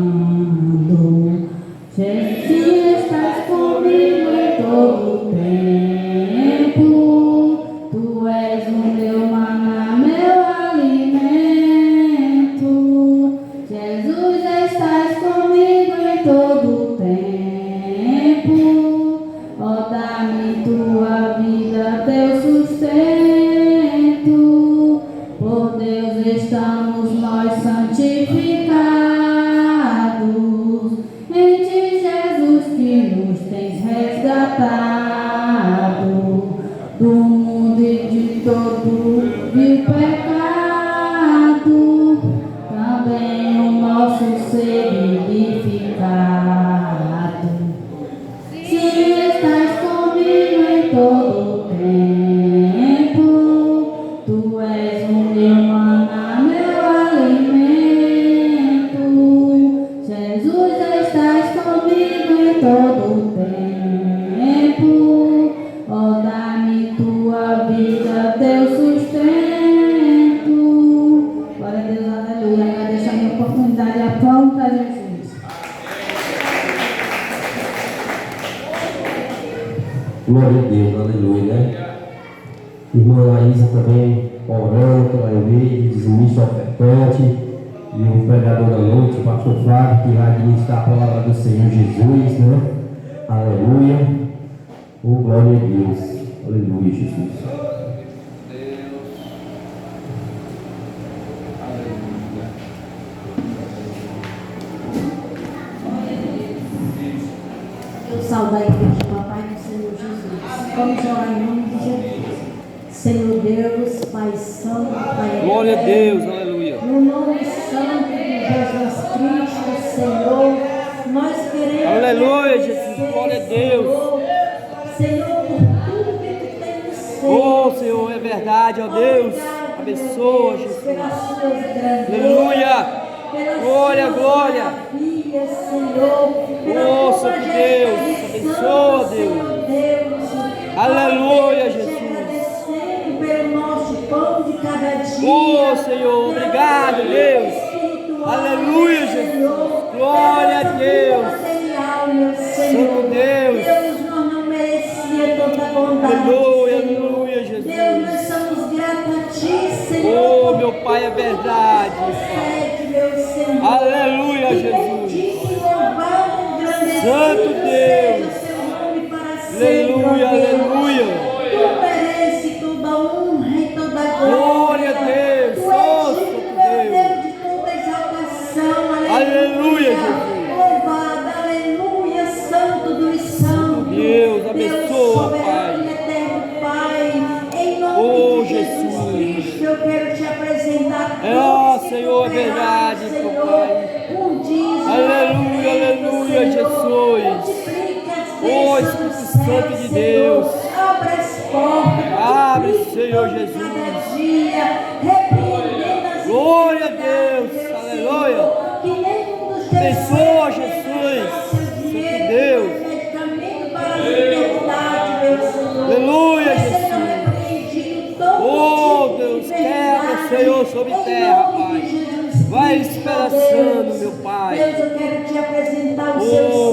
guardando. Jesus, estás comigo em todo tempo. Tu és o meu maná, meu alimento. Jesus, estás comigo em todo tempo. Ó, dá-me tua vida, teu sustento. Por Deus estamos nós santificados. Em ti, Jesus, que nos tens resgatado do mundo e de todo vil pecado. Também o nosso ser vivificado. Se estás comigo em todo tempo, tu és o meu maná, meu alimento. Jesus, estás comigo em todo tempo. Ó, dá-me tua vida, teu sustento. Glória a Deus, aleluia. Agradeço a minha oportunidade, aponta a Jesus. Glória a Deus, aleluia, né? Irmã Laísa também orando pela igreja, dizimista ofertante, e o pregador da noite, o pastor Flávio, que vai administrar a palavra do Senhor Jesus, né? Aleluia. Oh, glória a Deus, aleluia, Jesus. Eu saúdo a igreja, papai do Senhor Jesus. Vamos orar em nome de Jesus. Senhor Deus, Pai Santo, Pai Glória a eterno, Deus, aleluia. no nome santo de Jesus Cristo, Senhor, nós queremos Aleluia, agradecer, Jesus, glória a Deus. Senhor, por tudo que tu tens feito. Oh, Senhor, é verdade, ó Deus. Obrigado, Abençoa, meu Deus, Jesus. pelas suas grandezas, Aleluia. pelas Glória, suas glória. maravilhas, Senhor, pela Oh, tua Santo majestade Deus, abençoa, santa, Senhor Deus. Aleluia, Te Jesus. agradecendo pelo nosso pão de cada dia. Oh, Senhor, obrigado, Deus. Aleluia, Jesus. Glória a Deus. Santo Deus. Deus, nós não merecia tanta bondade. Aleluia, Senhor. aleluia, Deus, nós Jesus. somos gratos a Ti, Senhor. Oh, meu Pai, é verdade. Concede, meu Senhor. Aleluia, E Jesus. bendito, louvado, engrandecido Santo Deus. seja o Teu nome para sempre. Aleluia, ó Deus. aleluia. Tu merece toda honra e toda glória. Glória a Deus. Tu Oh, és Santo digno, meu Deus. Deus, de toda exaltação. Aleluia, Jesus. Louvado, aleluia, Santo dos Santos. Deus, abençoa, soberano e eterno Pai. Em nome Oh, de Jesus Jesus. Cristo, eu quero te apresentar. É, todos ó, que Senhor, é cooperaram, verdade, Senhor, papai. por dízimo, Aleluia, aleluia, Senhor. Jesus. Multiplica as Oh, bênçãos do Espírito céu, Santo de Senhor. Deus. Abre as portas. Abre, multiplica Senhor todo Jesus. cada dia, repreendendo as Glória a enfermidades, Deus. meu Aleluia. Senhor, que nenhum dos teus Abençoa, servos Jesus. derrama seu Santo dinheiro Deus. como medicamento para a enfermidade, meu Senhor. Aleluia, Mas seja Jesus. repreendido todo Oh, tipo de Deus, quebra, enfermidade, Senhor, sobre em terra, nome Pai. de Jesus Vai Cristo, despedaçando, Deus. meu Pai. Deus, eu quero te apresentar o Oh,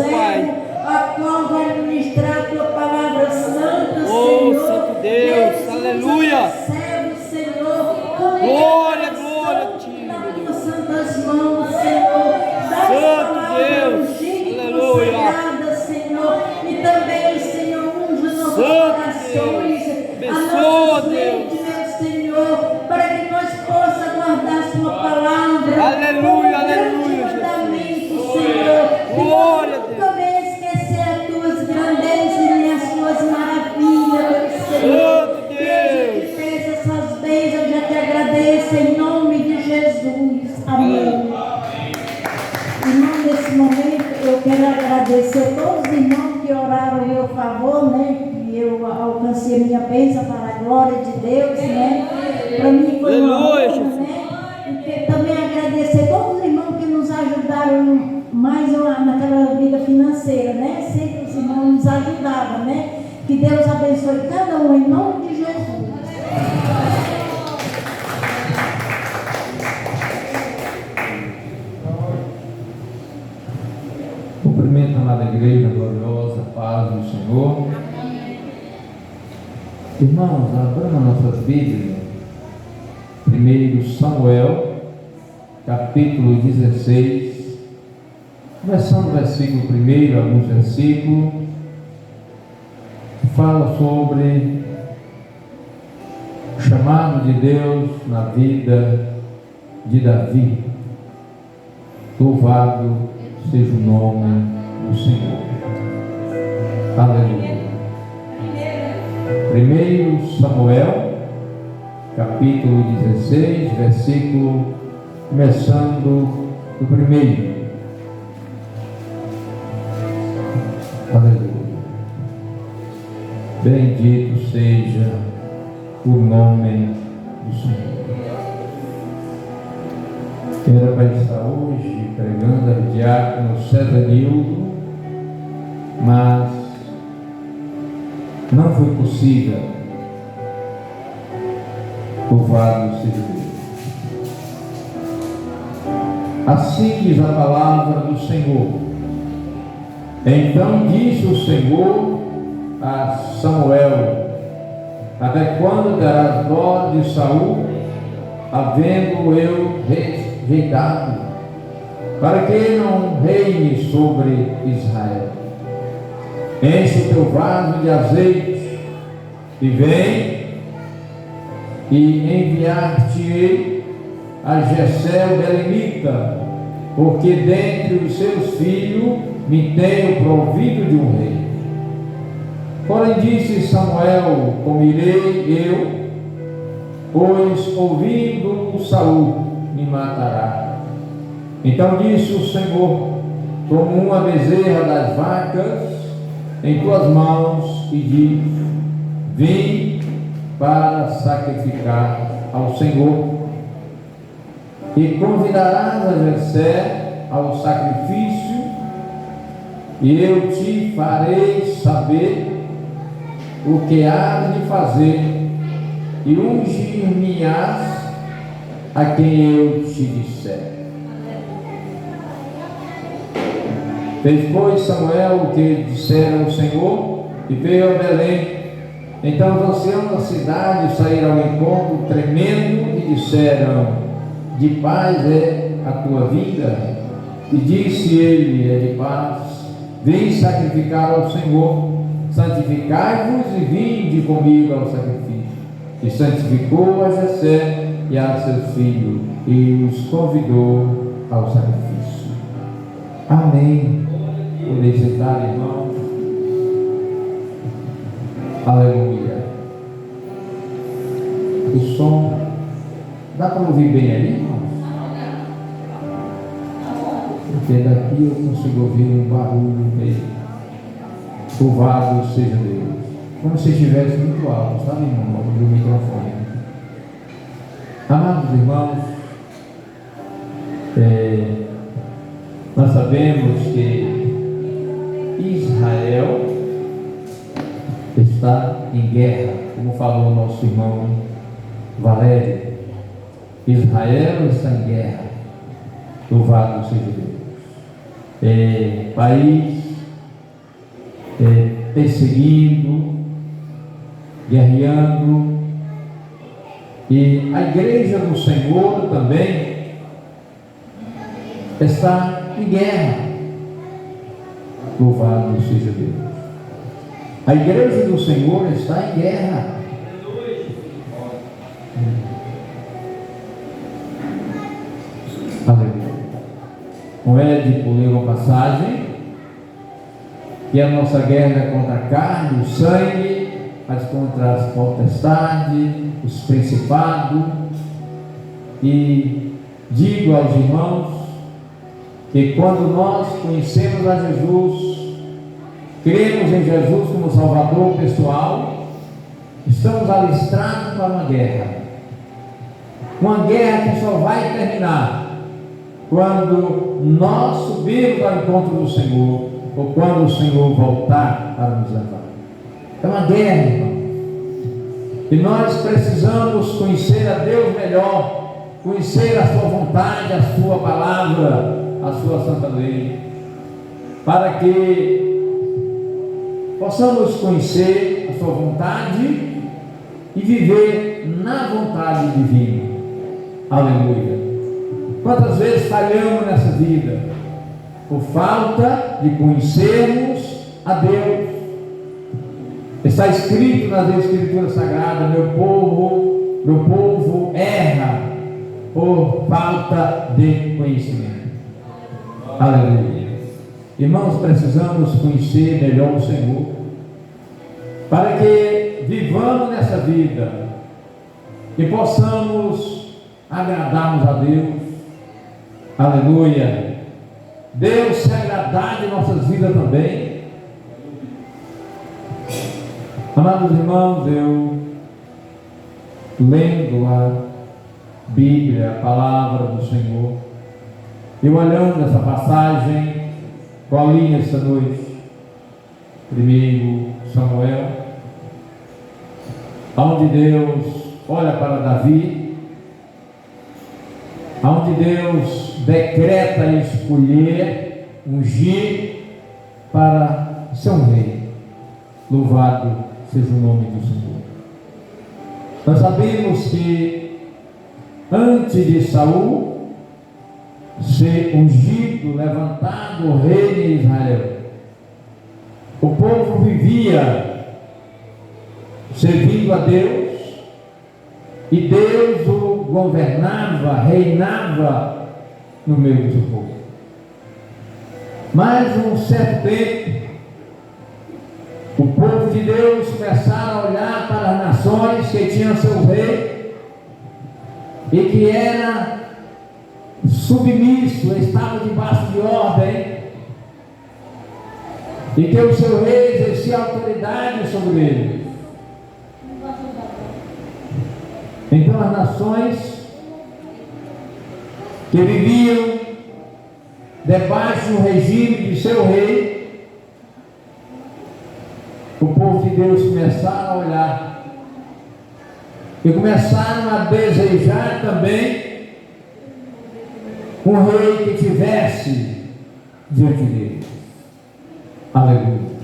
seu Pai. servo, a qual vai ministrar a tua palavra santa, Oh, Senhor. Santo Deus, usa aleluia. teu servo, Senhor. Glória, glória a ti, nas meu tuas santas mãos, Senhor. Das Santo palavras Deus, ungidas, aleluia. consagradas, Senhor. E também, Senhor, unja nossos Santo corações, Deus, a abençoa, nossas mentes, Deus. meu Senhor, para que nós possamos guardar a sua palavra. Aleluia, como grande aleluia, mandamento, Senhor. Glória a E Deus. nunca venha esquecer as tuas grandezas e as tuas maravilhas, meu Senhor. Santo Deus, eu Deus. te peço essas bênçãos, eu já te agradeço em nome de Jesus. Amém. Irmão, nesse momento eu quero agradecer todos os irmãos que oraram a meu favor, né? E eu alcancei a minha bênção para a glória de Deus, né? Para mim foi uma Aleluia, honra, Jesus. né? E também agradecer todos os irmãos que nos ajudaram mais naquela vida financeira, né? Sempre os irmãos nos ajudavam, né? Que Deus abençoe cada um em nome de Jesus. Cumprimento a amada igreja gloriosa, paz do Senhor. Irmãos, abramos nossas Bíblias. 1 Samuel, capítulo 16, começando o versículo 1, alguns versículos, fala sobre o chamado de Deus na vida de Davi. Louvado seja o nome do Senhor. Aleluia. 1 Samuel, capítulo 16, versículo, começando do 1. Aleluia. Bendito seja o nome do Senhor. Era para estar hoje pregando a diácono César Nildo, mas não foi possível. Louvado seja Deus. Assim diz a palavra do Senhor. Então disse o Senhor a Samuel: até quando terás dó de Saul, havendo eu rejeitado, para que não reine sobre Israel? Enche o teu vaso de azeite e vem, e enviar-te-ei a Jessé o belemita, porque dentre os seus filhos me tenho provido de um rei. Porém disse Samuel: como irei eu, pois ouvindo Saul me matará. Então disse o Senhor: toma uma bezerra das vacas em tuas mãos e diz: vim para sacrificar ao Senhor, e convidarás a Jessé ao sacrifício, e eu te farei saber o que há de fazer, e ungir-me-ás a quem eu te disser. Fez, pois, Samuel o que dissera o Senhor, e veio a Belém. Então os anciãos da cidade saíram ao encontro tremendo e disseram: de paz é a tua vinda? E disse ele: é de paz. Vim sacrificar ao Senhor. Santificai-vos e vinde comigo ao sacrifício. E santificou a Jessé e a seus filhos, e os convidou ao sacrifício. Amém. Podem sentar, irmãos. Aleluia. O som, dá para ouvir bem ali, irmãos? Porque daqui eu consigo ouvir um barulho meio. Louvado seja Deus. Como se estivesse muito alto, sabe, irmão? Do microfone. Amados irmãos, nós sabemos que Israel está em guerra, como falou o nosso irmão Valério. Israel está em guerra. Louvado seja Deus. País perseguindo, guerreando, e a igreja do Senhor também está em guerra. Louvado seja Deus. A igreja do Senhor está em guerra. Aleluia. O Édipo leu a passagem que a nossa guerra é contra a carne, o sangue, mas contra as potestades, os principados. E digo aos irmãos que quando nós conhecemos a Jesus, cremos em Jesus como Salvador pessoal, estamos alistrados para uma guerra que só vai terminar quando nós subirmos ao encontro do Senhor, ou quando o Senhor voltar para nos levar. É uma guerra, irmão, e nós precisamos conhecer a Deus melhor, conhecer a sua vontade, a sua palavra, a sua santa lei. para que possamos conhecer a sua vontade e viver na vontade divina. Aleluia. Quantas vezes falhamos nessa vida por falta de conhecermos a Deus? Está escrito nas Escrituras Sagradas: meu povo erra por falta de conhecimento. Aleluia. Irmãos, precisamos conhecer melhor o Senhor, para que vivamos nessa vida e possamos agradarmos a Deus. Aleluia. Deus se agradar de nossas vidas também. Amados irmãos, eu lendo a Bíblia, a palavra do Senhor, e olhando essa passagem, qual li nessa noite, 1 Samuel, onde Deus olha para Davi, onde Deus decreta escolher, ungir para ser um rei. Louvado seja o nome do Senhor. Nós sabemos que antes de Saul ser ungido, levantado rei de Israel, o povo vivia servindo a Deus, e Deus o governava, reinava no meio do seu povo. Mas um certo tempo, o povo de Deus começaram a olhar para as nações que tinham seu rei e que era submisso, estava debaixo de ordem, e que o seu rei exercia autoridade sobre ele. Então as nações que viviam debaixo do regime de seu rei, o povo de Deus começaram a olhar e começaram a desejar também um rei que tivesse diante dele. Aleluia.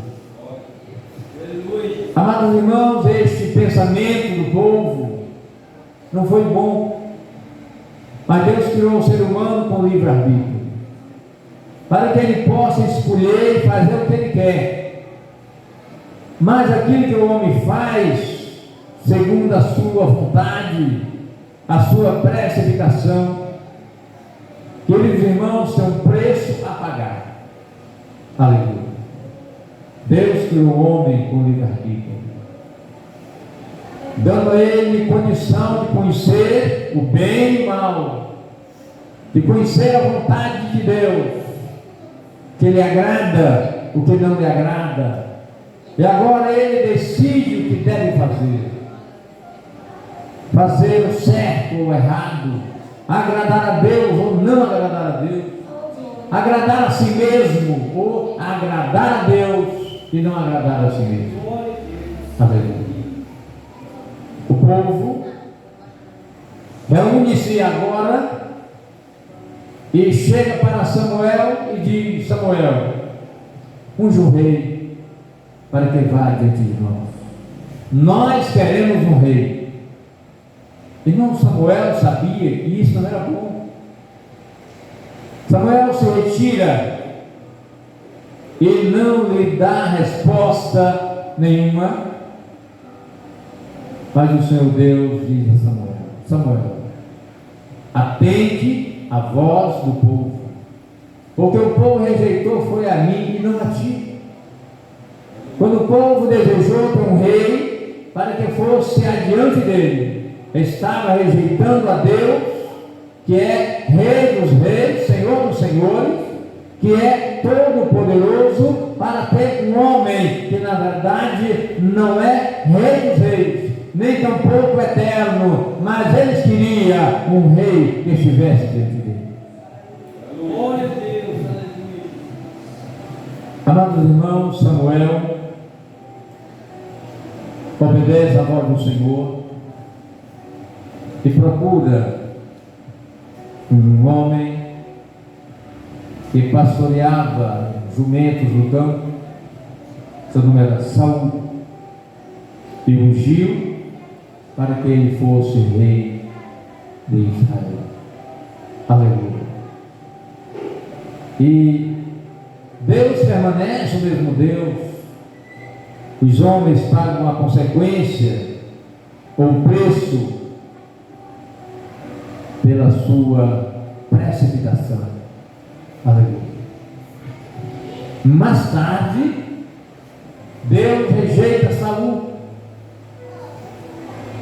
Amados irmãos, este pensamento do povo não foi bom, mas Deus criou o ser humano com livre-arbítrio, para que ele possa escolher e fazer o que ele quer. Mas aquilo que o homem faz segundo a sua vontade, a sua precipitação, queridos irmãos, tem um preço a pagar. Aleluia. Deus criou o homem com livre-arbítrio, dando a ele condição de conhecer o bem e o mal, de conhecer a vontade de Deus, que lhe agrada, o que não lhe agrada, e agora ele decide o que deve fazer o certo ou o errado, agradar a Deus ou não agradar a Deus, agradar a si mesmo ou agradar a Deus e não agradar a si mesmo. Aleluia. O povo reúne-se agora e chega para Samuel e diz: Samuel, unge um rei para que vá diante de nós. Nós queremos um rei. Irmão, Samuel sabia que isso não era bom. Samuel se retira e não lhe dá resposta nenhuma. Mas o Senhor Deus diz a Samuel: Samuel, atende a voz do povo, porque o povo rejeitou foi a mim e não a ti. Quando o povo desejou ter um rei para que fosse adiante dele, estava rejeitando a Deus, que é Rei dos reis, Senhor dos senhores, que é todo-poderoso, para ter um homem que na verdade não é Rei dos reis, nem tampouco eterno, mas eles queriam um rei que estivesse diante dele. Glória a Deus, aleluia. Amados irmãos, Samuel obedece à voz do Senhor e procura um homem que pastoreava jumentos no campo. Seu nome era Saul, e ungiu para que ele fosse rei de Israel. Aleluia. E Deus permanece o mesmo Deus. Os homens pagam a consequência ou o preço pela sua precipitação. Aleluia. Mais tarde, Deus rejeita Saul.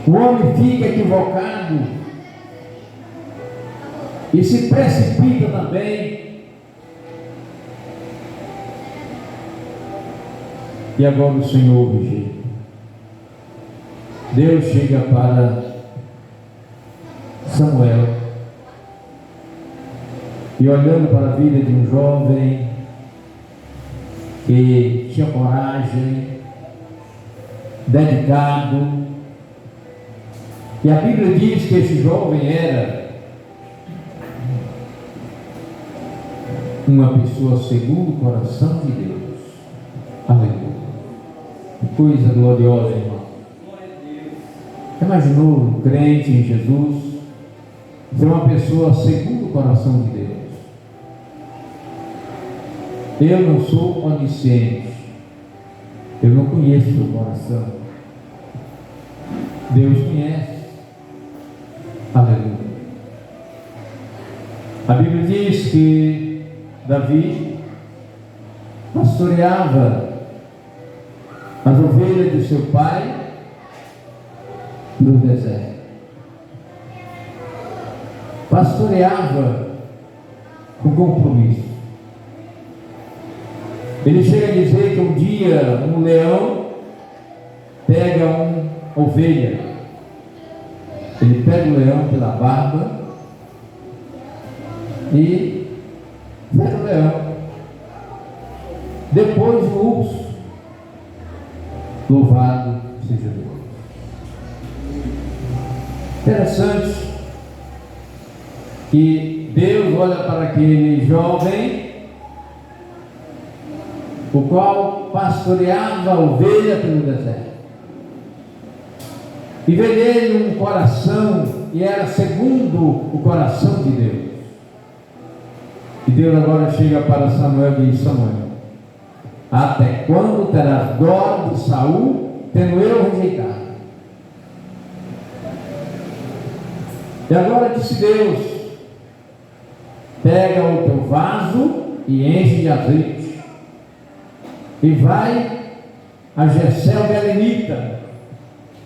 O homem fica equivocado e se precipita também. E agora o Senhor rejeita. Deus chega para Samuel e, olhando para a vida de um jovem que tinha coragem, dedicado, e a Bíblia diz que esse jovem era uma pessoa segundo o coração de Deus. Aleluia. Que coisa gloriosa, irmão. Imaginou um crente em Jesus ser uma pessoa segundo o coração de Deus? Eu não sou onisciente, eu não conheço o seu coração. Deus conhece. Aleluia. A Bíblia diz que Davi pastoreava as ovelhas de seu pai no deserto. Pastoreava com compromisso. Ele chega a dizer que um dia um leão pega uma ovelha. Ele pega o leão pela barba e pega o leão. Depois o urso. Louvado seja Deus. Interessante que Deus olha para aquele jovem, o qual pastoreava a ovelha pelo deserto, e vê nele um coração, e era segundo o coração de Deus. E Deus agora chega para Samuel e diz: Samuel, até quando terás dó de Saul, tendo eu rejeitado? E agora disse Deus: pega o teu vaso e enche de azeite, e vai a Jessé o belenita,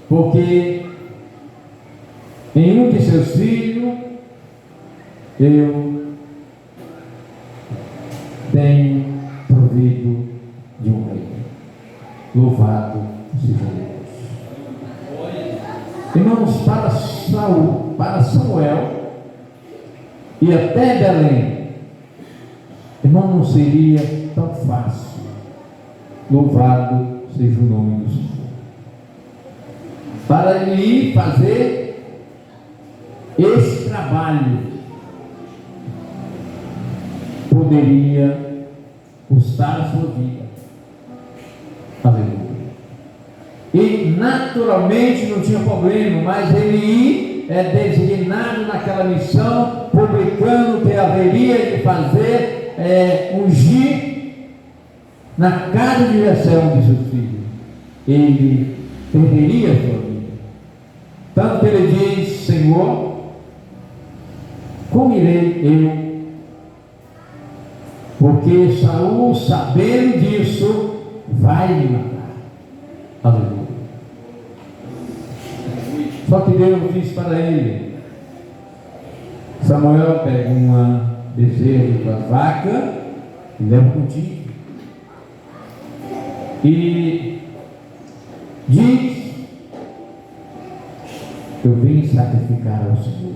porque em um de seus filhos eu tenho provido de um rei. Louvado seja Deus. Irmãos, para Samuel e até Belém, irmão, não seria tão fácil. Louvado seja o nome do Senhor. Para ele ir fazer esse trabalho, poderia custar a sua vida. Aleluia. E naturalmente não tinha problema, mas ele é designado naquela missão, publicando que haveria de fazer ungir na casa de Jessé, um de seus filhos. Ele perderia a sua vida. Tanto que ele diz: Senhor, como irei eu? Porque Saul, sabendo disso, vai me matar. Aleluia. Só que Deus diz para ele: Samuel, pega uma bezerra de tua vaca e leva contigo. E diz: eu vim sacrificar ao Senhor.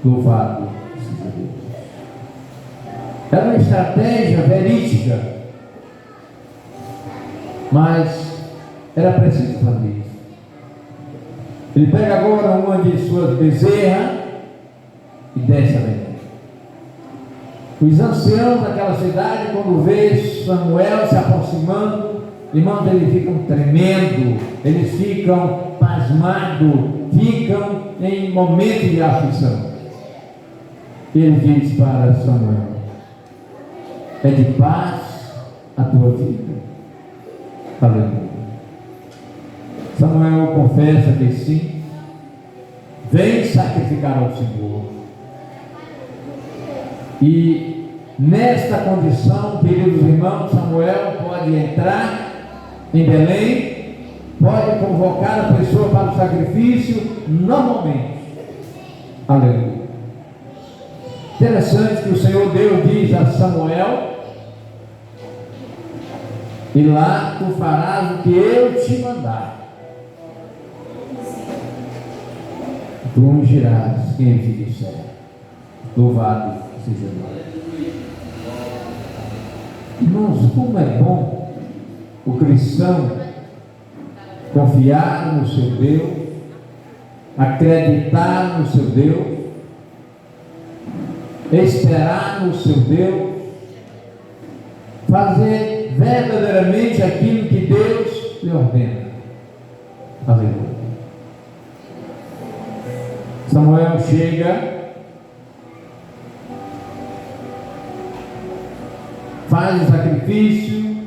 Louvado seja Deus. Era uma estratégia verídica, mas era preciso fazer isso. Ele pega agora uma de suas bezerras e desce a lenha. Os anciãos daquela cidade, quando vê Samuel se aproximando, irmãos, eles ficam tremendo, eles ficam pasmados, ficam em momento de aflição. Ele diz para Samuel: é de paz a tua vida. Aleluia. Samuel confessa que sim, vem sacrificar ao Senhor. E nesta condição, queridos irmãos, Samuel pode entrar em Belém, pode convocar a pessoa para o sacrifício normalmente. Aleluia. Interessante que o Senhor Deus diz a Samuel: e lá tu farás o que eu te mandar. Tu ungirás quem te disser. Louvado seja Deus. Irmãos, como é bom o cristão confiar no seu Deus, acreditar no seu Deus, esperar no seu Deus, fazer verdadeiramente aquilo que Deus lhe ordena. Aleluia. Samuel chega, faz o sacrifício,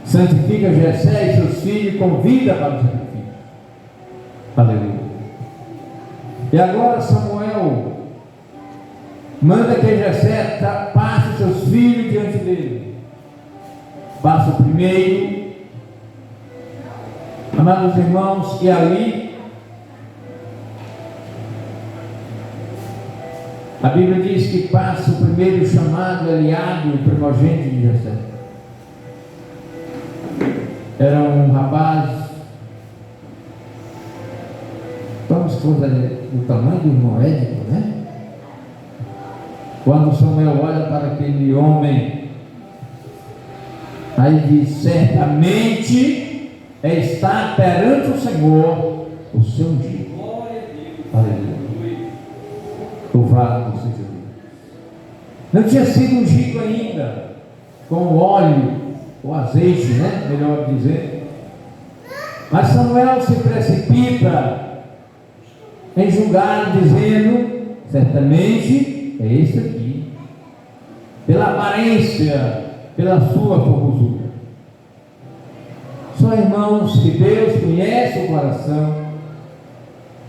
santifica Jessé e seus filhos e convida para o sacrifício. Aleluia. E agora Samuel manda que Jessé passe seus filhos diante dele. Passa o primeiro. Amados irmãos, que ali a Bíblia diz que passa o primeiro chamado Eliabe, o primogênito de Jessé. Era um rapaz, como se fosse do tamanho do irmão Édipo, né? Quando Samuel olha para aquele homem, aí diz: certamente está perante o Senhor o seu ungido. Aleluia. Louvado seja Deus. Não tinha sido ungido ainda com o óleo, o azeite, né? Melhor dizer. Mas Samuel se precipita em julgar, dizendo: certamente é esse aqui, pela aparência, pela sua formosura. Só, irmãos, que Deus conhece o coração.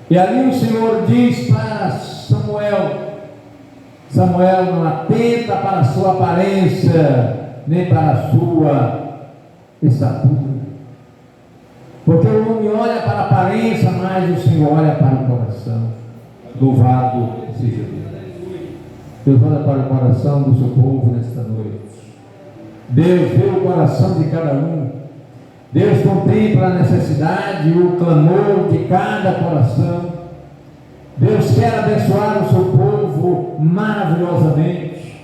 E ali o Senhor diz para Samuel: Samuel, não atenta para a sua aparência, nem para a sua estatura, porque o homem olha para a aparência, mas o Senhor olha para o coração. Louvado seja Deus. Deus olha para o coração do seu povo nesta noite. Deus vê o coração de cada um. Deus contempla a necessidade e o clamor de cada coração. Deus quer abençoar o seu povo maravilhosamente.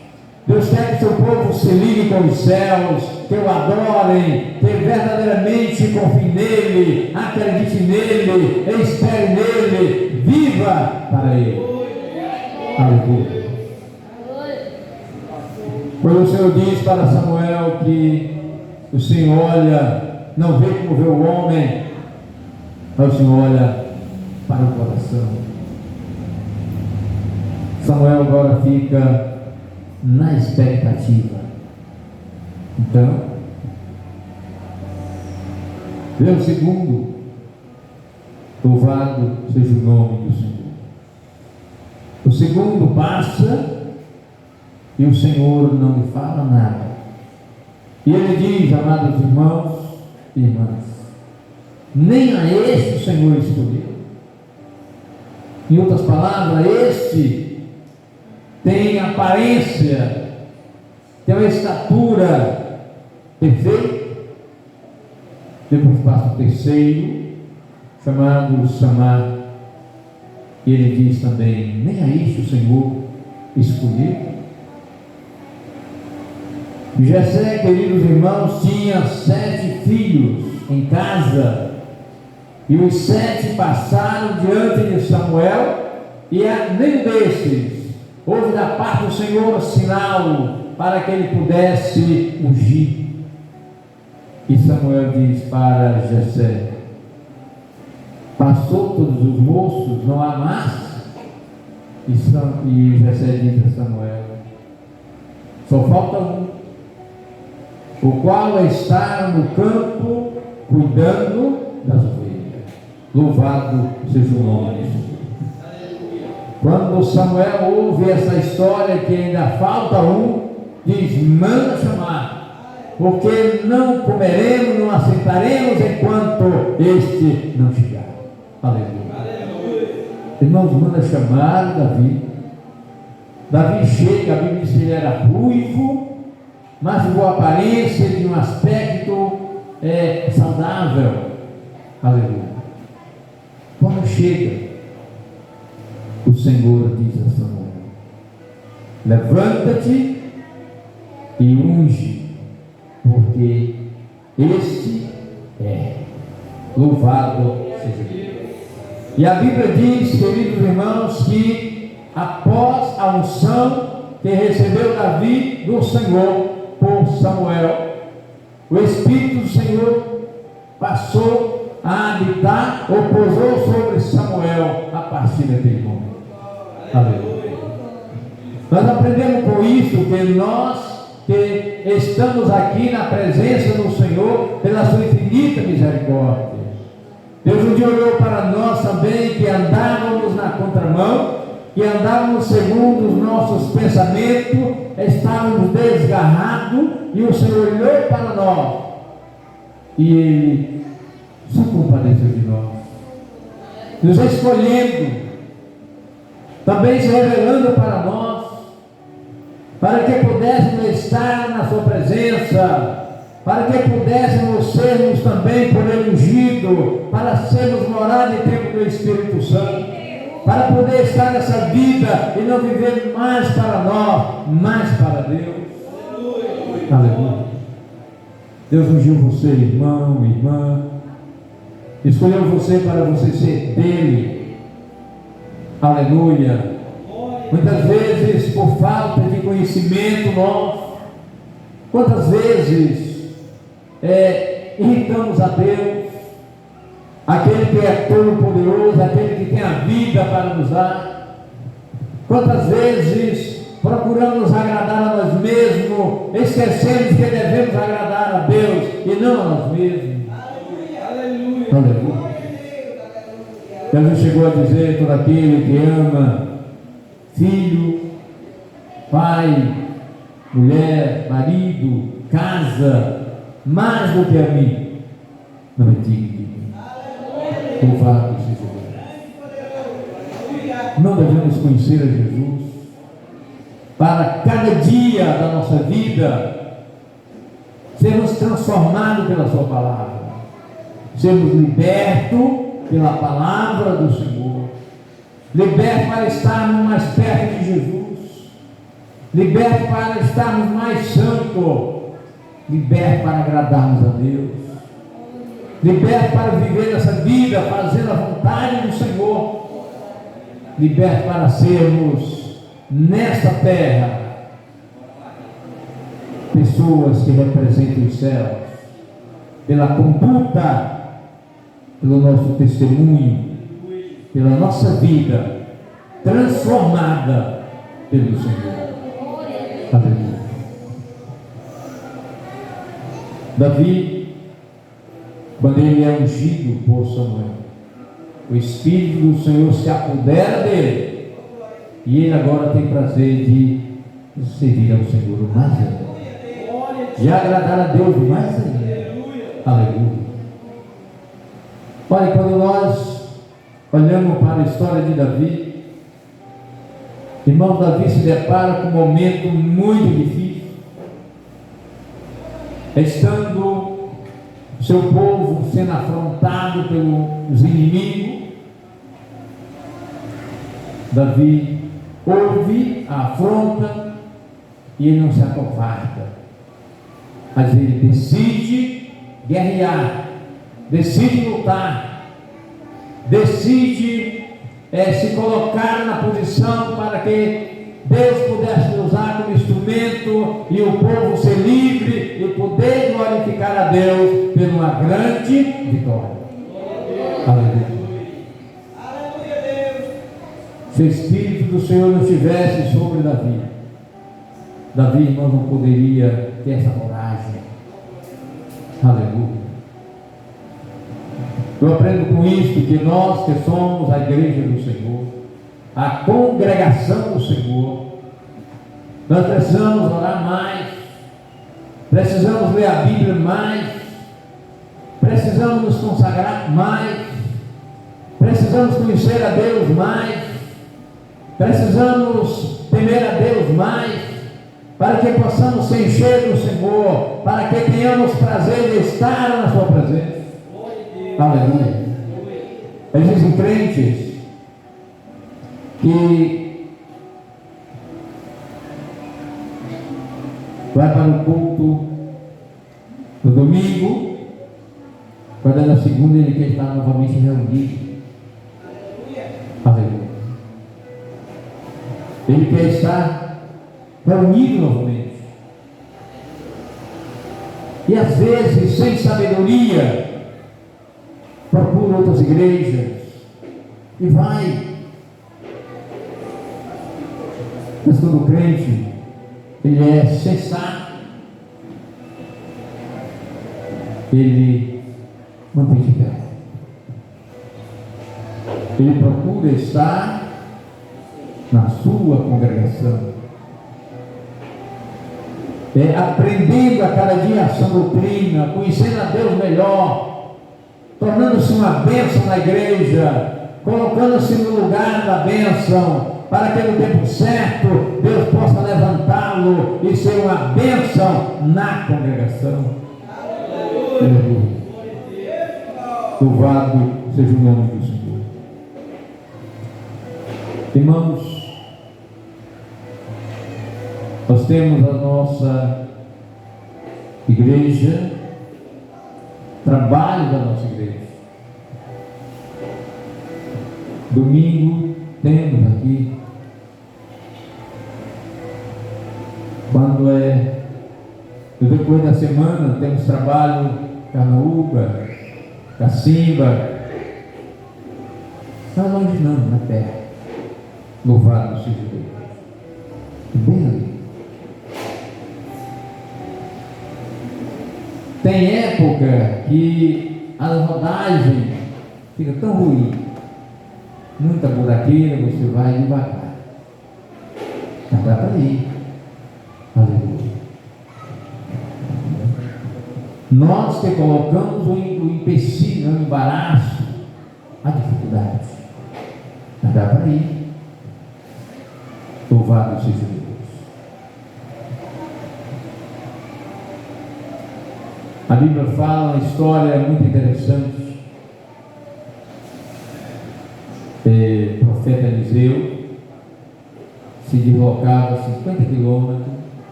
Deus quer que o seu povo se ligue com os céus, que o adorem, que verdadeiramente confie nele, acredite nele, espere nele, viva para ele. Aleluia. Quando o Senhor diz para Samuel que o Senhor olha, não vê como vê o homem, mas o Senhor olha para o coração. Samuel agora fica na expectativa. Então, vê o segundo. Louvado seja o nome do Senhor. O segundo passa e o Senhor não lhe fala nada. E ele diz: amados irmãos e irmãs, nem a este o Senhor escolheu. Em outras palavras, este tem aparência, tem uma estatura perfeita. Depois passa o terceiro, chamado Samar, e ele diz também: nem a este o Senhor escolheu. Jessé, queridos irmãos, tinha 7 filhos em casa, e os 7 passaram diante de Samuel, e nenhum desses houve da parte do Senhor sinal para que ele pudesse ungir. E Samuel diz para Jessé: passou todos os moços, não há mais. E Jessé diz a Samuel: só falta um, o qual está no campo cuidando das ovelhas. Louvado seja o nome de Jesus. Quando Samuel ouve essa história que ainda falta um, diz: manda chamar, porque não comeremos, não assentaremos enquanto este não chegar. Aleluia. Irmãos, manda chamar Davi. Davi chega, a Bíblia diz que ele era ruivo, mas de boa aparência, de um aspecto saudável. Aleluia. Quando chega, o Senhor diz a Samuel: levanta-te e unge, porque este é. Louvado seja Deus. E a Bíblia diz, queridos irmãos, que após a unção que recebeu Davi do Senhor por Samuel, o Espírito do Senhor passou a habitar ou pousou sobre Samuel a partir daquele momento. Aleluia. Nós aprendemos com isso que nós que estamos aqui na presença do Senhor pela sua infinita misericórdia. Deus um dia olhou para nós também, que andávamos na contramão, que andávamos segundo os nossos pensamentos, estávamos desgarrados, e o Senhor olhou para nós e Ele se compadeceu de nós, nos escolhendo, também se revelando para nós, para que pudéssemos estar na sua presença, para que pudéssemos sermos também por Ele ungido, para sermos morada e templo do Espírito Santo, para poder estar nessa vida e não viver mais para nós, mais para Deus. Aleluia. Deus ungiu você, irmão, irmã, escolheu você para você ser dele. Aleluia. Muitas vezes por falta de conhecimento nosso, quantas vezes irritamos a Deus, aquele que é todo poderoso, aquele que tem a vida para nos dar. Quantas vezes procuramos agradar a nós mesmos, esquecemos que devemos agradar a Deus e não a nós mesmos. Aleluia. Aleluia. Jesus chegou a dizer: todo aquele que ama filho, pai, mulher, marido, casa, mais do que a mim, não é digno de mim. Louvado seja Deus. Não devemos conhecer a Jesus para cada dia da nossa vida sermos transformados pela sua palavra, sermos libertos pela palavra do Senhor, libertos para estarmos mais perto de Jesus, libertos para estarmos mais santos, liberto para agradarmos a Deus, liberto para viver essa vida fazendo a vontade do Senhor, liberto para sermos nesta terra pessoas que representam os céus pela conduta, pelo nosso testemunho, pela nossa vida transformada pelo Senhor. Aleluia. Davi, quando ele é ungido por Samuel, o Espírito do Senhor se apodera dele, e ele agora tem prazer de servir ao Senhor mais ainda, de agradar a Deus mais ainda. Aleluia. Olha, quando nós olhamos para a história de Davi, irmão, Davi se depara com um momento muito difícil, estando seu povo sendo afrontado pelos inimigos. Davi ouve a afronta e ele não se acovarda, mas ele decide guerrear, decide lutar, decide se colocar na posição para que Deus pudesse usar como instrumento e o povo ser livre e poder glorificar a Deus por uma grande vitória. Aleluia. Se o Espírito do Senhor não estivesse sobre Davi, irmão, não poderia ter essa coragem. Aleluia. Eu aprendo com isso que nós que somos a igreja do Senhor, a congregação do Senhor, nós precisamos orar mais, precisamos ler a Bíblia mais, precisamos nos consagrar mais, precisamos conhecer a Deus mais, precisamos temer a Deus mais, para que possamos se encher do Senhor, para que tenhamos prazer de estar na sua presença. Aleluia. Existem crentes que vai para o culto no domingo, quando é na segunda ele quer estar novamente reunido. Aleluia. Ele quer estar reunido novamente. E às vezes, sem sabedoria, procura outras igrejas e vai. Mas quando o crente ele é sensato, ele mantém de pé, ele procura estar na sua congregação, aprendendo a cada dia a sua doutrina, conhecendo a Deus melhor, tornando-se uma bênção na igreja, colocando-se no lugar da bênção, para que no tempo certo Deus possa levantá-lo e ser uma bênção na congregação. Aleluia. Louvado seja o nome do Senhor. Irmãos, nós temos a nossa igreja, trabalho da nossa igreja. Domingo temos aqui, quando depois da semana temos trabalho Carnaúba, Cacimba, não é longe não, na terra. Louvado seja Deus. Bem ali. Tem época que a rodagem fica tão ruim, muita buraqueira, você vai devagar. Não dá para ir. Aleluia. Nós que colocamos o empecilho, o embaraço, a dificuldade. Não dá para ir. Louvado seja Deus. A Bíblia fala uma história muito interessante. O profeta Eliseu se deslocava 50 quilômetros.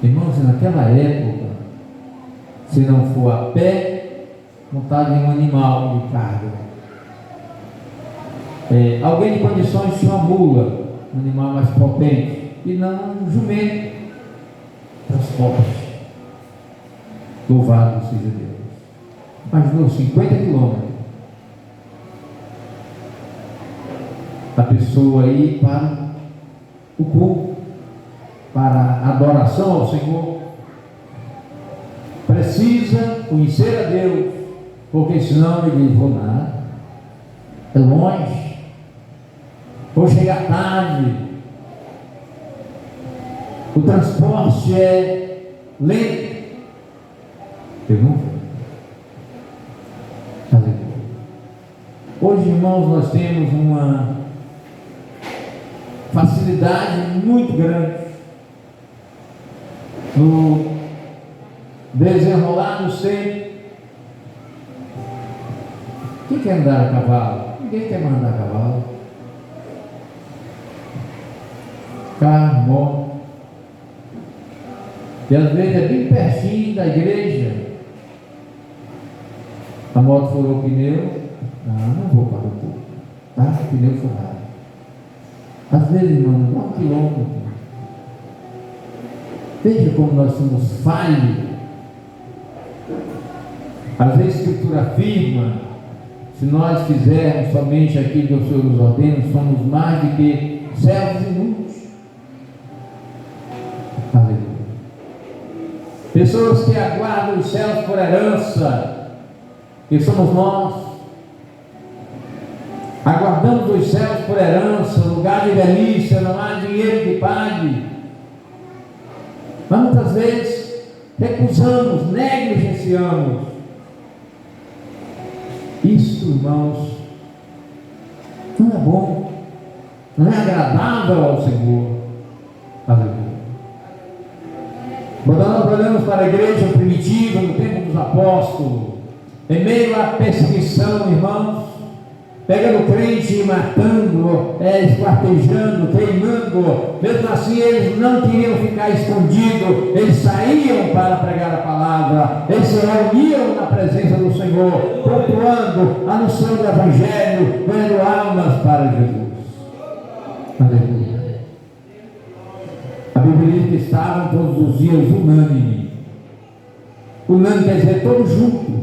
Irmãos, naquela época, se não for a pé, montado em um animal de carga. Alguém de condições tinha uma mula, um animal mais potente, e não um jumento, transporte. Louvado seja Deus. Imaginou 50 quilômetros. A pessoa ir para o culto, para a adoração ao Senhor, precisa conhecer a Deus, porque senão ele diz: vou nada, é longe, vou chegar tarde, o transporte é lento. Eu não vou. Hoje, irmãos, nós temos uma facilidade muito grande no desenrolar do tempo. Quem quer andar a cavalo? Ninguém quer andar a cavalo. Carro, moto. E às vezes é bem pertinho da igreja. A moto furou o pneu. Não vou para o culto. Tá? O pneu furado. Às vezes, irmão, dá 1 quilômetro. Veja como nós somos falhos. Às vezes a Escritura afirma, se nós fizermos somente aquilo que o Senhor nos ordena, somos mais do que servos inúteis. Aleluia. Pessoas que aguardam os céus por herança, que somos nós, aguardamos os céus por herança, lugar de delícia, não há dinheiro que pague, mas muitas vezes recusamos, negligenciamos. Isso, irmãos, não é bom, não é agradável ao Senhor. Aleluia. Quando nós olhamos para a igreja primitiva no tempo dos apóstolos, em meio à perseguição, irmãos, pegando o crente e matando, esquartejando, queimando, mesmo assim eles não queriam ficar escondidos, eles saíam para pregar a palavra, eles se reuniam na presença do Senhor, cultuando, anunciando o Evangelho, ganhando almas para Jesus. Aleluia. A Bíblia diz que estavam todos os dias unânimes. Unânime quer dizer todos juntos,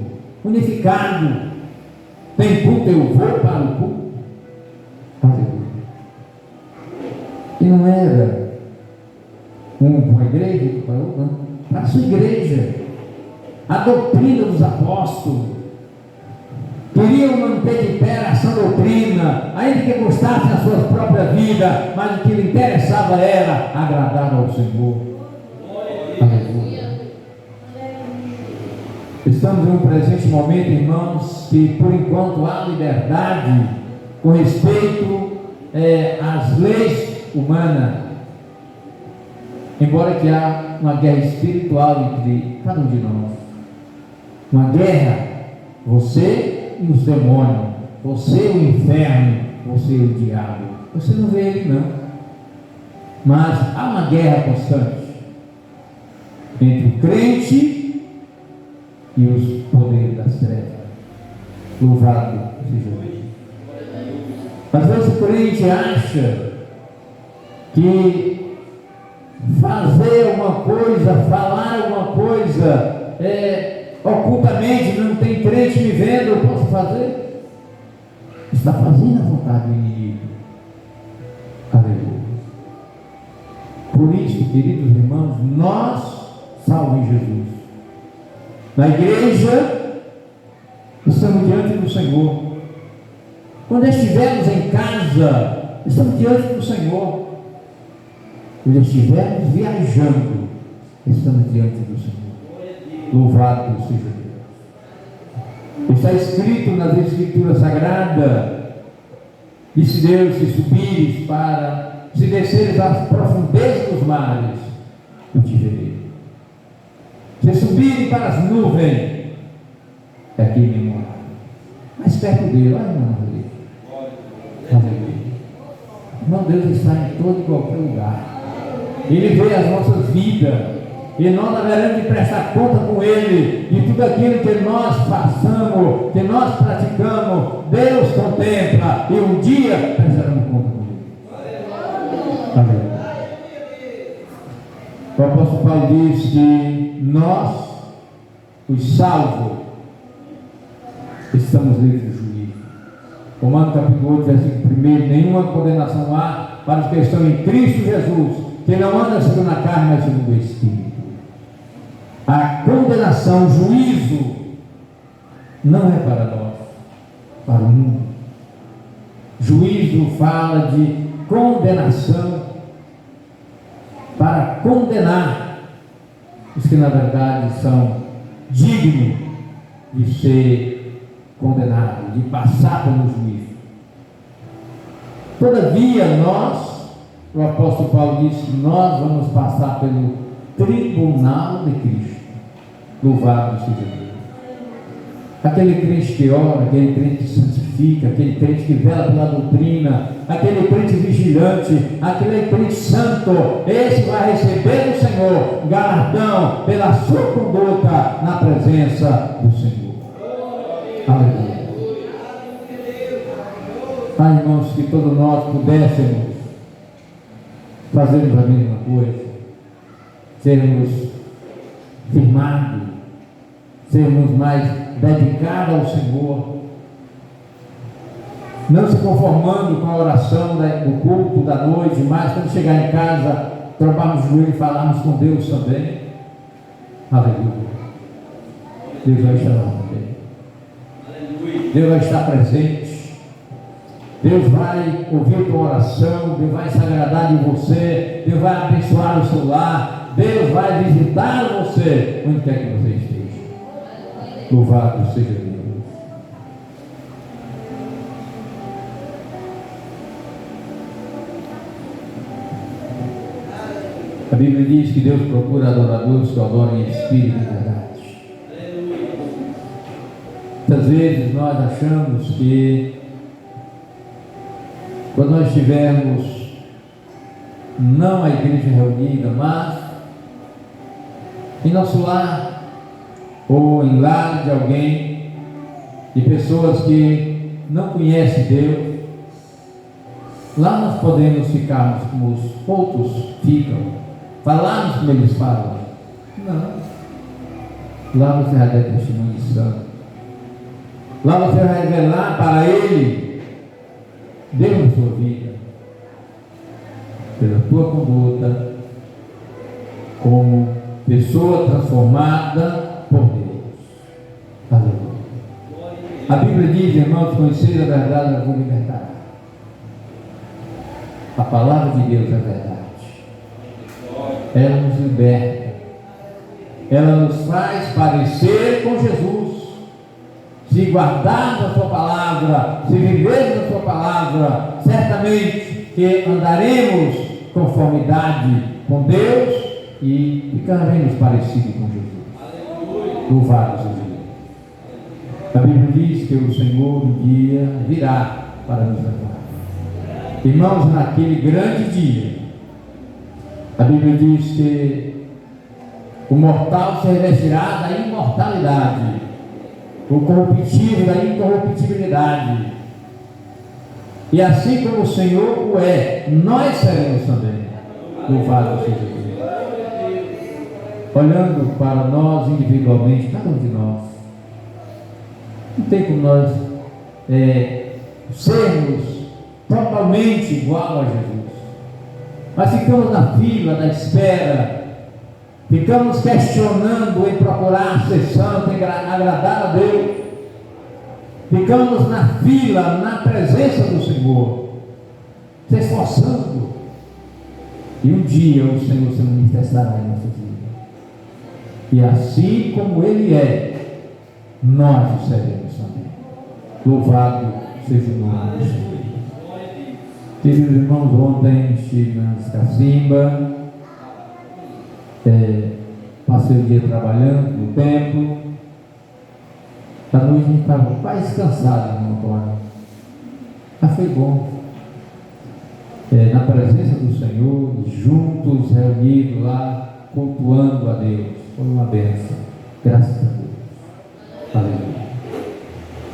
unificado. Tem culto, eu vou para o culto. Aleluia. E não era um para a igreja, outro para outra, não. Para a sua igreja. A doutrina dos apóstolos. Queriam manter de pé a sua doutrina, ainda que custasse a sua própria vida, mas o que lhe interessava era agradar ao Senhor. Aleluia. Estamos em um presente momento, irmãos, que por enquanto há liberdade com respeito às leis humanas, embora que há uma guerra espiritual entre cada um de nós. Uma guerra, você e os demônios, você o inferno, você o diabo. Você não vê ele não, mas há uma guerra constante entre o crente e os poderes das trevas. Louvado seja Deus. Às vezes o crente acha que fazer alguma coisa, falar alguma coisa ocultamente, não tem crente me vendo, eu posso fazer? Está fazendo a vontade do inimigo. Aleluia. Por isso, queridos irmãos, nós, salvo em Jesus, na igreja, estamos diante do Senhor. Quando estivermos em casa, estamos diante do Senhor. Quando estivermos viajando, estamos diante do Senhor. Louvado seja Deus. Está escrito nas Escrituras Sagradas: disse Deus, se desceres às profundezas dos mares, eu te verei. Se subirem para as nuvens, é aqui me mora. Mais perto dele, olha, irmão, aleluia. Irmão, Deus está em todo e qualquer lugar. Ele vê as nossas vidas. E nós haveremos de prestar conta com Ele de tudo aquilo que nós façamos, que nós praticamos. Deus contempla e um dia prestaremos conta com Ele. Amém. O apóstolo Paulo diz que nós, os salvos, estamos livres do juízo. Romanos capítulo 8, versículo 1: nenhuma condenação há para os que estão em Cristo Jesus, que não andam segundo a carne, mas segundo o Espírito. A condenação, o juízo, não é para nós, para o mundo. Juízo fala de condenação, para condenar os que na verdade são dignos de ser condenados, de passar pelo juízo. Todavia nós, o apóstolo Paulo disse que nós vamos passar pelo tribunal de Cristo. Louvado seja Deus. Aquele crente que ora, aquele crente que santifica, aquele crente que vela pela doutrina, aquele crente vigilante, aquele crente santo, esse vai receber do Senhor galardão pela sua conduta na presença do Senhor. Aleluia. Irmãos, que todos nós pudéssemos fazermos a mesma coisa, sermos firmados, sermos mais dedicados ao Senhor, não se conformando com a oração do culto da noite, mas quando chegar em casa, trocarmos o joelho e falarmos com Deus também. Aleluia. Deus vai estar lá também. Deus vai estar presente. Deus vai ouvir a tua oração. Deus vai se agradar de você. Deus vai abençoar o seu lar. Deus vai visitar você onde quer que você esteja. Louvado seja Deus. A Bíblia diz que Deus procura adoradores que o adorem em espírito e verdade. Muitas vezes nós achamos que quando nós estivermos não a igreja reunida, mas em nosso lar ou em lar de alguém, de pessoas que não conhecem Deus, lá nós podemos ficarmos como os outros ficam, falarmos como eles falam. Não. Lá você vai dar testemunho de santo. Lá você vai revelar para ele Deus na sua vida, pela tua conduta, como pessoa transformada por Deus. Aleluia. A Bíblia diz, irmãos, conheceis a verdade, ela vos libertará. A palavra de Deus é verdade. Ela nos liberta, ela nos faz parecer com Jesus. Se guardarmos a sua palavra, se vivermos a sua palavra, certamente que andaremos em conformidade com Deus e ficaremos parecidos com Jesus. Louvado seja Deus. A Bíblia diz que o Senhor um dia virá para nos levar. Irmãos, naquele grande dia, a Bíblia diz que o mortal se revestirá da imortalidade, o corruptível da incorruptibilidade. E assim como o Senhor o é, nós seremos também. Louvado seja Deus. Olhando para nós individualmente, cada um de nós, não tem como nós sermos totalmente igual a Jesus. Mas ficamos na fila da espera, ficamos questionando em procurar ser santo, em agradar a Deus, ficamos na fila, na presença do Senhor, se esforçando, e um dia o Senhor se manifestará em nossa vida, e assim como Ele é, nós o seremos também. Louvado seja o nome do Senhor. Queridos irmãos, ontem estive na Cacimba, passei o dia trabalhando no templo. À noite a gente estava quase cansado, irmão Antônio, mas foi bom, na presença do Senhor, juntos, reunidos lá, cultuando a Deus. Foi uma bênção, graças a Deus. Aleluia.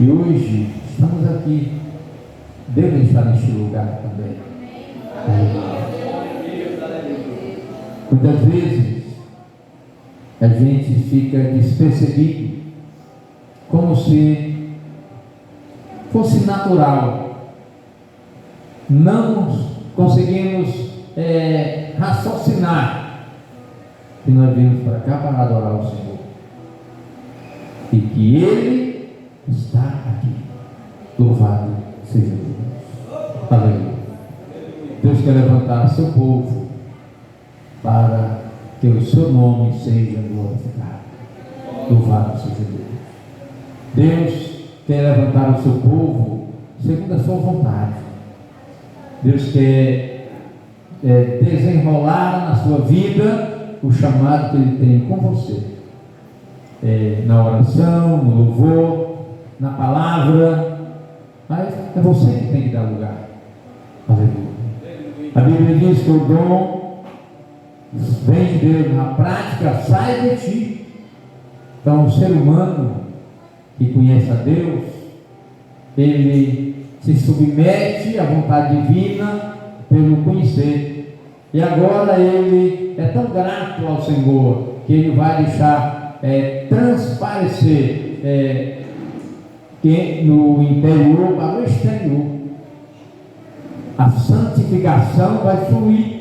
E hoje estamos aqui. Deus está neste lugar também. Muitas vezes a gente fica despercebido, como se fosse natural. Não conseguimos raciocinar que nós viemos para cá para adorar o Senhor e que Ele está aqui. Louvado seja Deus. Aleluia. Deus quer levantar seu povo para que o seu nome seja glorificado. Louvado seja Deus. Deus quer levantar o seu povo segundo a sua vontade. Deus quer desenrolar na sua vida o chamado que Ele tem com você, na oração, no louvor, na palavra. Mas é você que tem que dar lugar. Aleluia. A Bíblia diz que o dom vem de Deus, na prática sai de ti. Então o ser humano que conhece a Deus, ele se submete à vontade divina pelo conhecer. E agora ele é tão grato ao Senhor que ele vai deixar transparecer que no interior para o exterior. A santificação vai fluir.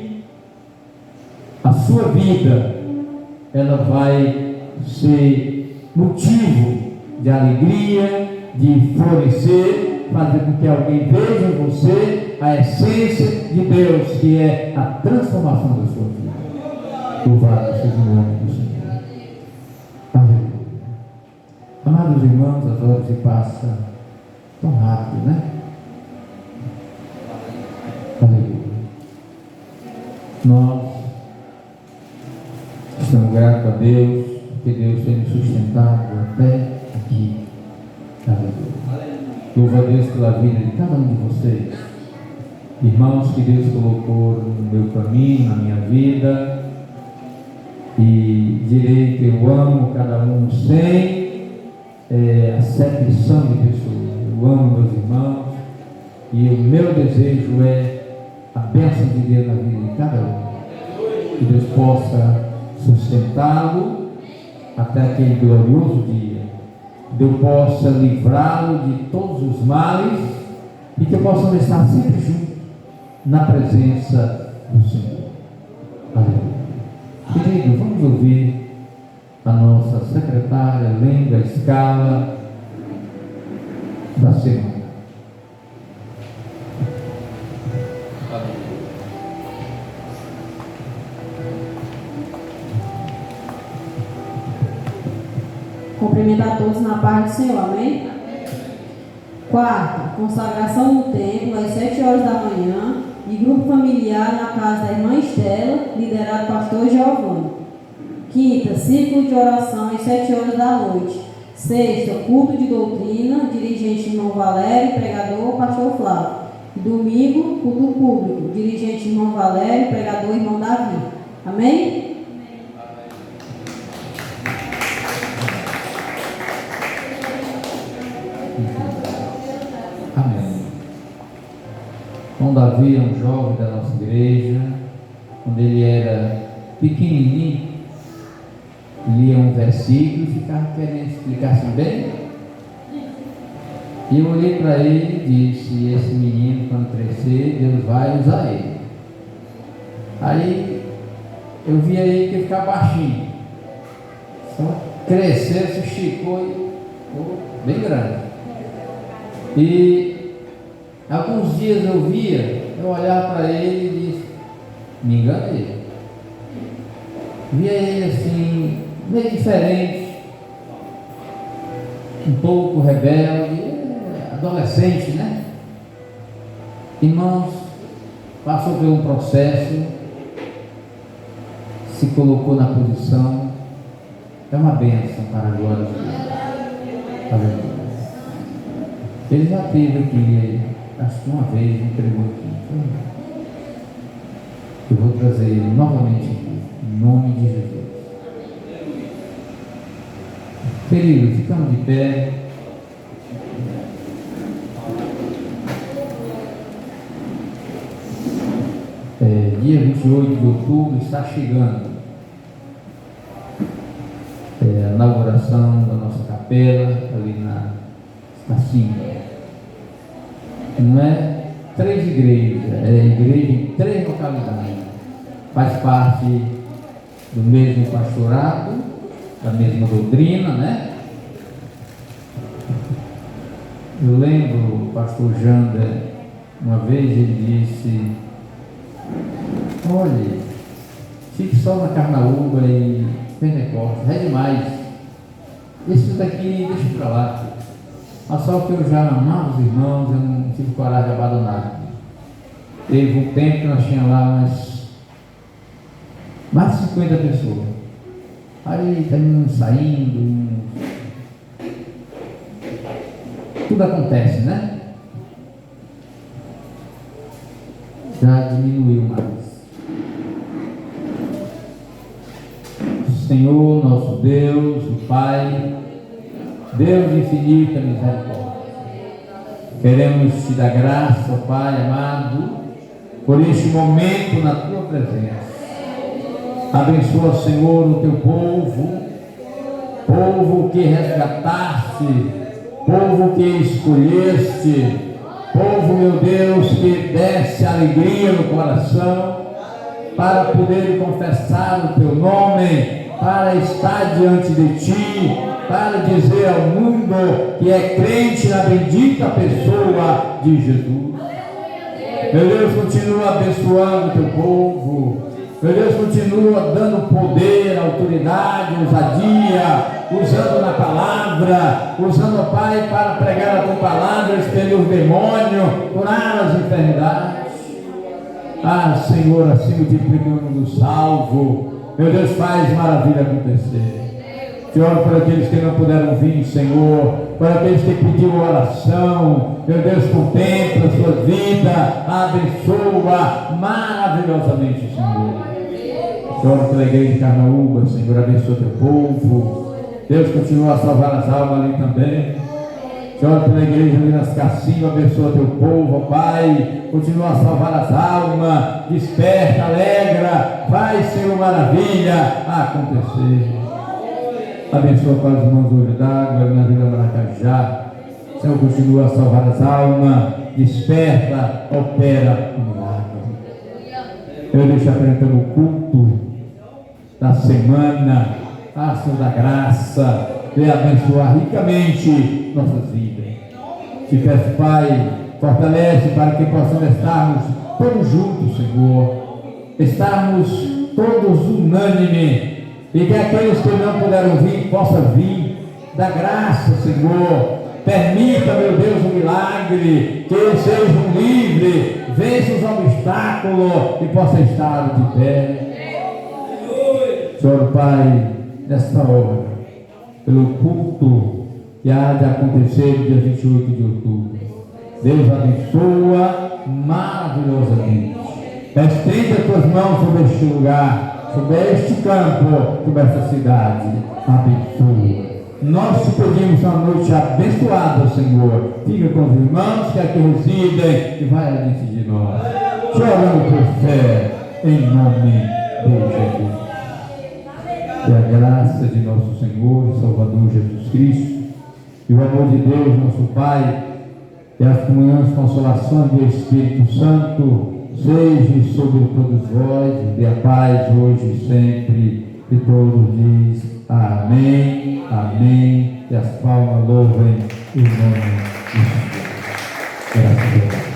A sua vida, ela vai ser motivo de alegria, de florescer, fazer com que alguém veja em você a essência de Deus, que é a transformação da sua vida. Louvado seja o nome do Senhor. Aleluia. Amados irmãos, as horas se passam tão rápido, né? Aleluia. Nós estamos gratos a Deus, porque Deus tem nos sustentado até aqui. Aleluia. Louvo a Deus pela vida de cada um de vocês, irmãos que Deus colocou no meu caminho, na minha vida, e direi que eu amo cada um sem acepção de pessoas. Eu amo meus irmãos e o meu desejo é a bênção de Deus na vida de cada um, que Deus possa sustentá-lo até aquele glorioso dia, que Deus possa livrá-lo de todos os males e que possam estar sempre juntos na presença do Senhor. Aleluia. Querido, vamos ouvir a nossa secretária lendo a escala da semana. Cumprimentar a todos na paz do Senhor, amém? Quarta, consagração no templo às 7 horas da manhã e grupo familiar na casa da irmã Estela, liderado pelo pastor Giovanni. Quinta, ciclo de oração às 7 horas da noite. Sexta, culto de doutrina, dirigente irmão Valério, pregador pastor Flávio. Domingo, culto público, dirigente irmão Valério, pregador irmão Davi. Amém? Amém. Irmão Davi é um jovem da nossa igreja. Quando ele era pequenininho, lia um versículo e ficava querendo explicar assim bem. E eu olhei para ele e disse: esse menino, quando crescer, Deus vai usar ele. Aí eu vi aí que ele ficava baixinho, só cresceu, se esticou e ficou bem grande. E alguns dias eu via, eu olhava para ele e disse: me enganei. Via ele assim, meio diferente, um pouco rebelde, adolescente, né? Irmãos, passou por um processo, se colocou na posição, é uma bênção para a glória de Deus. Aleluia. Ele já esteve aqui, acho que uma vez, entregou aqui. Eu vou trazer ele novamente aqui, em nome de Jesus. Querido, ficamos de pé. Dia 28 de outubro está chegando. A inauguração da nossa capela ali na Cinca. Não é 3 igrejas, é igreja em 3 localidades. Faz parte do mesmo pastorado, da mesma doutrina, né? Eu lembro o pastor Jander, uma vez ele disse: olha, fique só na Carnaúba e Pentecostes, é demais. Esse daqui deixa para lá. Mas só que eu já amava os irmãos, eu não tive coragem de abandonar. Teve um tempo que nós tínhamos lá mais de 50 pessoas. Aí estamos saindo. Tudo acontece, né? Já diminuiu mais. Senhor, nosso Deus, o Pai, Deus infinita misericórdia, queremos te dar graça, Pai amado, por este momento na tua presença. Abençoa, Senhor, o teu povo que resgataste, povo que escolheste, povo, meu Deus, que desse alegria no coração para poder confessar o teu nome, para estar diante de ti, para dizer ao mundo que é crente na bendita pessoa de Jesus. Meu Deus, continua abençoando o teu povo. Meu Deus, continua dando poder, autoridade, ousadia, usando na palavra, usando, Pai, para pregar a tua palavra, expelir os demônios, curar as enfermidades. Senhor, assim multiplicando o salvo. Meu Deus, faz maravilha acontecer. Te oro por aqueles que não puderam vir, Senhor, por aqueles que pediram oração. Meu Deus, contempla a sua vida, abençoa maravilhosamente, Senhor. Te oro pela igreja de Carnaúba, Senhor, abençoa teu povo. Deus, continua a salvar as almas ali também. Te oro pela igreja ali nas Cacimbas, abençoa teu povo, Pai. Continua a salvar as almas, desperta, alegra, faz, Senhor, maravilha acontecer. Abençoa para os irmãos do Olho d'Água, na Vila Maracajá. Senhor, continua a salvar as almas, desperta, opera o milagre. Eu deixo apresentando o culto da semana, Senhor da graça, e abençoar ricamente nossas vidas. Te peço, Pai, fortalece para que possamos estarmos todos juntos, Senhor, estarmos todos unânimes. E que aqueles que não puderam vir, possam vir, da graça, Senhor. Permita, meu Deus, um milagre, que eles sejam livres, vençam os obstáculos e possam estar de pé. Senhor, Pai, nesta hora, pelo culto que há de acontecer no dia 28 de outubro, Deus abençoa maravilhosamente. Estende as tuas mãos sobre este lugar, sobre este campo, sobre esta cidade. Abençoa. Nós te pedimos uma noite abençoada, Senhor. Fica com os irmãos que aqui residem e vai adiante de nós. Chorando por fé, em nome de Jesus. Que a graça de nosso Senhor e Salvador Jesus Cristo, e o amor de Deus, nosso Pai, e as comunhões, consolações do Espírito Santo, seja sobre todos vós, e a paz hoje e sempre, e todos diz amém, amém, e as palmas louvem o nome de Jesus. Graças a Deus.